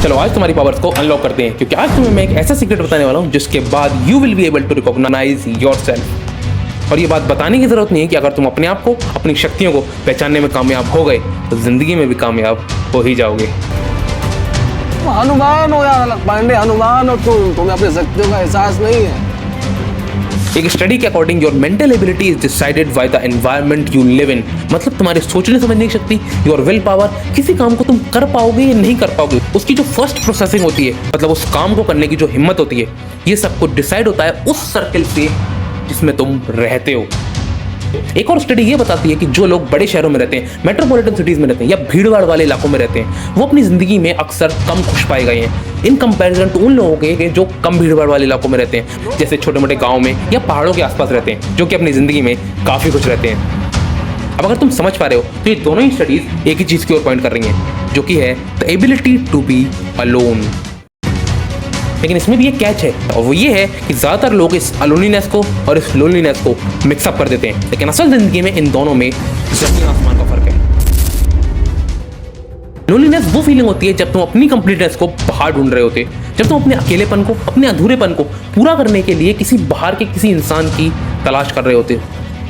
चलो आज तुम्हारी पावर्स को अनलॉक करते हैं, क्योंकि आज तुम्हें मैं एक ऐसा सीक्रेट बताने वाला हूँ जिसके बाद you will be able to recognise yourself. और ये बात बताने की जरूरत नहीं है कि अगर तुम अपने आप को, अपनी शक्तियों को पहचानने में कामयाब हो गए तो जिंदगी में भी कामयाब हो ही जाओगे। हनुमान हो यार अलग पांडे, हनुमान हो तुम्हें अपनी शक्तियों का एहसास नहीं है। एक स्टडी के according your mental ability is decided by the environment you live in. मतलब तुम्हारी सोचने समझने की शक्ति, योर विल पावर, किसी काम को तुम कर पाओगे या नहीं कर पाओगे, उसकी जो फर्स्ट प्रोसेसिंग होती है, मतलब उस काम को करने की जो हिम्मत होती है, ये सब कुछ डिसाइड होता है उस सर्कल से जिसमें तुम रहते हो। एक और स्टडी ये बताती है कि जो लोग बड़े शहरों में रहते हैं, मेट्रोपॉलिटन सिटीज में रहते हैं या भीड़भाड़ वाले इलाकों में रहते हैं, वो अपनी जिंदगी में अक्सर कम खुश पाए गए हैं इन कंपैरिजन टू उन लोगों के जो कम भीड़भाड़ वाले इलाकों में रहते हैं, जैसे छोटे मोटे गाँव में या पहाड़ों के आसपास रहते हैं, जो कि अपनी जिंदगी में काफी खुश रहते हैं। अब अगर तुम समझ पा रहे हो तो ये दोनों ही स्टडीज एक ही चीज की ओर पॉइंट कर रही हैं, जो कि है the ability to be alone. लेकिन इसमें भी एक कैच है, और वो ये है कि ज़्यादातर लोग इस अलोनीनेस को और इस लोनलीनेस को मिक्सअप कर देते हैं। लेकिन असल जिंदगी में इन दोनों में ज़मीन आसमान का फर्क है। लोनलीनेस वो फीलिंग होती है जब तुम अपनी कंप्लीटनेस को बाहर ढूंढ रहे होते, जब तुम अपने अकेलेपन को, अपने अधूरेपन को पूरा करने के लिए किसी बाहर के किसी इंसान की तलाश कर रहे होते।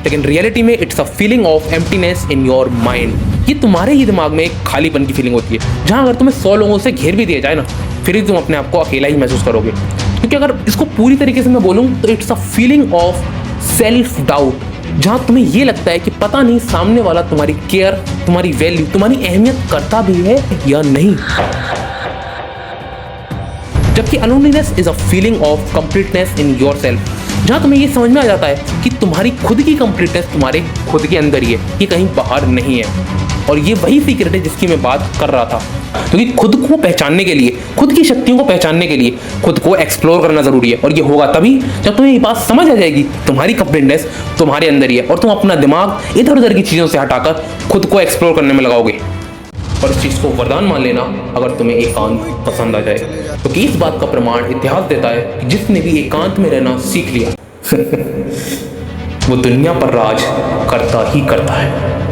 लेकिन रियलिटी में it's a feeling of emptiness in your mind. ये तुम्हारे ही दिमाग में एक खालीपन की फीलिंग होती है, जहां अगर तुम्हें 100 लोगों से घेर भी दिया जाए ना, फिर ही तुम अपने आप को अकेला ही महसूस करोगे। क्योंकि अगर इसको पूरी तरीके से मैं बोलूँ तो it's a feeling of self doubt, जहां तुम्हें ये लगता है कि पता नहीं सामने वाला तुम्हारी केयर, तुम्हारी वैल्यू, तुम्हारी अहमियत करता भी है या नहीं। जबकि loneliness is a feeling of completeness in yourself, जहां तुम्हें ये समझ में आ जाता है कि तुम्हारी खुद की कंप्लीटनेस तुम्हारे खुद के अंदर ही है, ये कहीं बाहर नहीं है। और ये वही सीक्रेट है जिसकी मैं बात कर रहा था, क्योंकि खुद को पहचानने के लिए, खुद की शक्तियों को पहचानने के लिए खुद को एक्सप्लोर करना जरूरी है। और ये होगा तभी जब तुम्हें ये बात समझ आ जाएगी तुम्हारी कंप्लीटनेस तुम्हारे अंदर ही है, और तुम अपना दिमाग इधर उधर की चीज़ों से हटाकर खुद को एक्सप्लोर करने में लगाओगे। और इस चीज़ को वरदान मान लेना अगर तुम्हें एकांत पसंद आ जाए, क्योंकि इस बात का प्रमाण इतिहास देता है कि जिसने भी एकांत में रहना सीख लिया वो दुनिया पर राज करता ही करता है।